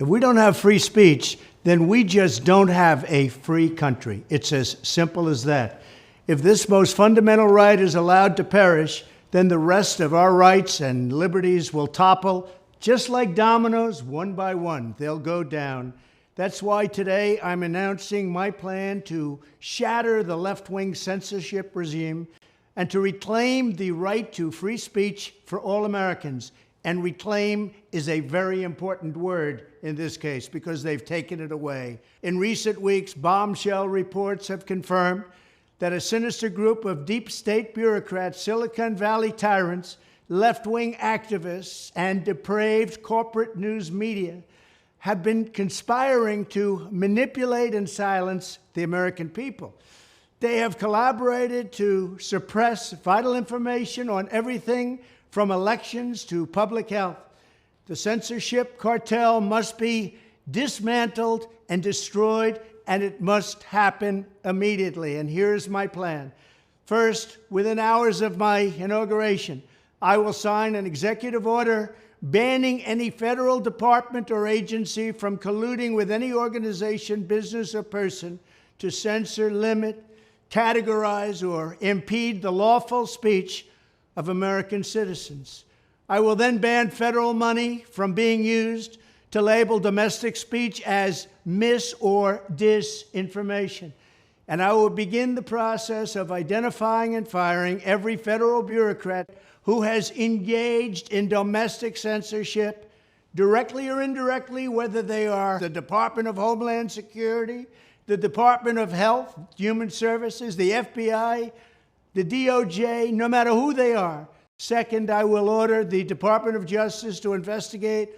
If we don't have free speech, then we just don't have a free country. It's as simple as that. If this most fundamental right is allowed to perish, then the rest of our rights and liberties will topple, just like dominoes, one by one. They'll go down. That's why today I'm announcing my plan to shatter the left-wing censorship regime and to reclaim the right to free speech for all Americans. And reclaim is a very important word in this case because they've taken it away. In recent weeks, bombshell reports have confirmed that a sinister group of deep state bureaucrats, Silicon Valley tyrants, left-wing activists, and depraved corporate news media have been conspiring to manipulate and silence the American people. They have collaborated to suppress vital information on everything from elections to public health. The censorship cartel must be dismantled and destroyed, and it must happen immediately. And here's my plan. First, within hours of my inauguration, I will sign an executive order banning any federal department or agency from colluding with any organization, business, or person to censor, limit, categorize, or impede the lawful speech of American citizens. I will then ban federal money from being used to label domestic speech as mis- or disinformation. And I will begin the process of identifying and firing every federal bureaucrat who has engaged in domestic censorship, directly or indirectly, whether they are the Department of Homeland Security, the Department of Health, Human Services, the FBI, the DOJ, no matter who they are. Second, I will order the Department of Justice to investigate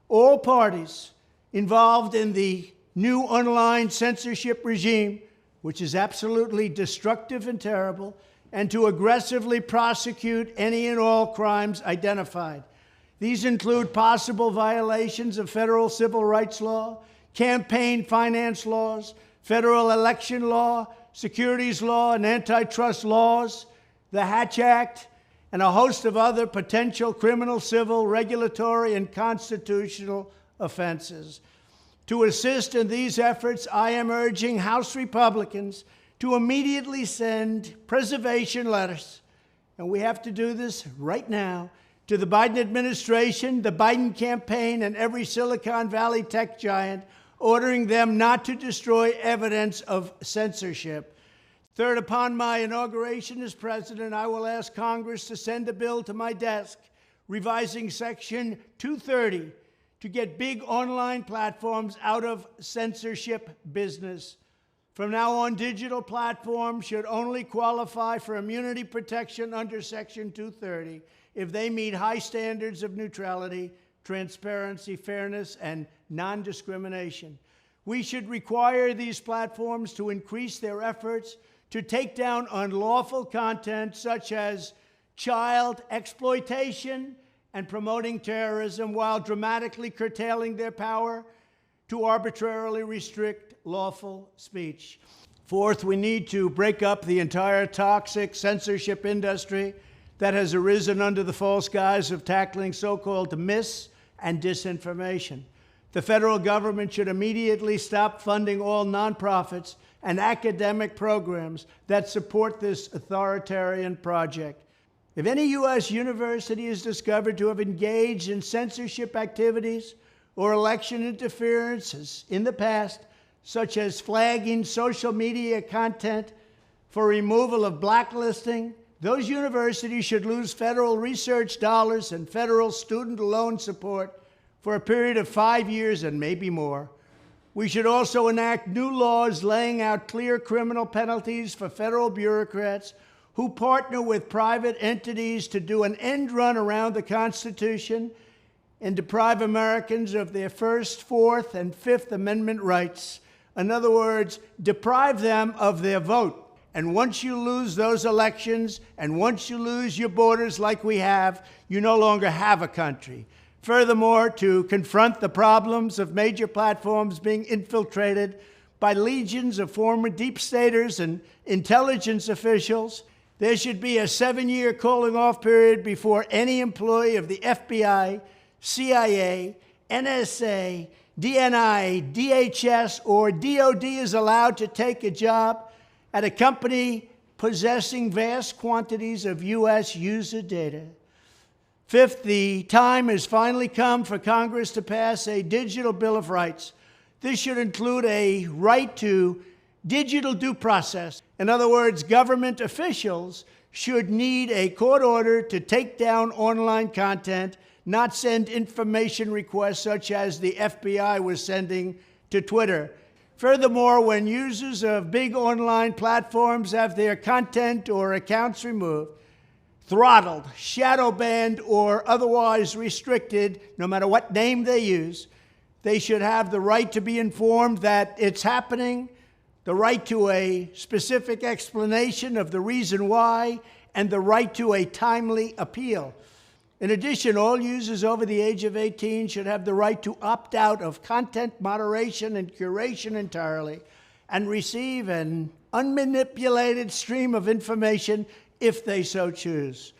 all parties involved in the new online censorship regime, which is absolutely destructive and terrible, and to aggressively prosecute any and all crimes identified. These include possible violations of federal civil rights law, campaign finance laws, federal election law, securities law, and antitrust laws, the Hatch Act, and a host of other potential criminal, civil, regulatory, and constitutional offenses. To assist in these efforts, I am urging House Republicans to immediately send preservation letters, and we have to do this right now, to the Biden administration, the Biden campaign, and every Silicon Valley tech giant, ordering them not to destroy evidence of censorship. Third, upon my inauguration as president, I will ask Congress to send a bill to my desk revising Section 230 to get big online platforms out of censorship business. From now on, digital platforms should only qualify for immunity protection under Section 230 if they meet high standards of neutrality, transparency, fairness, and non-discrimination. We should require these platforms to increase their efforts to take down unlawful content such as child exploitation and promoting terrorism, while dramatically curtailing their power to arbitrarily restrict lawful speech. Fourth, we need to break up the entire toxic censorship industry that has arisen under the false guise of tackling so-called mis- and disinformation. The federal government should immediately stop funding all nonprofits and academic programs that support this authoritarian project. If any U.S. university is discovered to have engaged in censorship activities or election interferences in the past, such as flagging social media content for removal of blacklisting, those universities should lose federal research dollars and federal student loan support for a period of 5 years and maybe more. We should also enact new laws laying out clear criminal penalties for federal bureaucrats who partner with private entities to do an end run around the Constitution and deprive Americans of their First, Fourth, and Fifth Amendment rights. In other words, deprive them of their vote. And once you lose those elections, and once you lose your borders like we have, you no longer have a country. Furthermore, to confront the problems of major platforms being infiltrated by legions of former deep staters and intelligence officials, there should be a 7-year cooling-off period before any employee of the FBI, CIA, NSA, DNI, DHS, or DOD is allowed to take a job at a company possessing vast quantities of U.S. user data. Fifth, the time has finally come for Congress to pass a digital Bill of Rights. This should include a right to digital due process. In other words, government officials should need a court order to take down online content, not send information requests such as the FBI was sending to Twitter. Furthermore, when users of big online platforms have their content or accounts removed, throttled, shadow banned, or otherwise restricted, no matter what name they use, they should have the right to be informed that it's happening, the right to a specific explanation of the reason why, and the right to a timely appeal. In addition, all users over the age of 18 should have the right to opt out of content moderation and curation entirely and receive an unmanipulated stream of information if they so choose.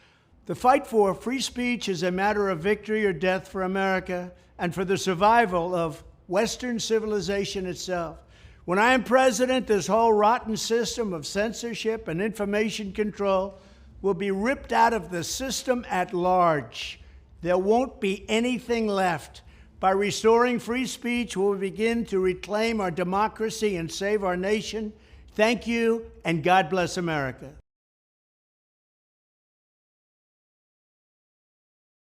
The fight for free speech is a matter of victory or death for America and for the survival of Western civilization itself. When I am president, this whole rotten system of censorship and information control will be ripped out of the system at large. There won't be anything left. By restoring free speech, we'll begin to reclaim our democracy and save our nation. Thank you, and God bless America.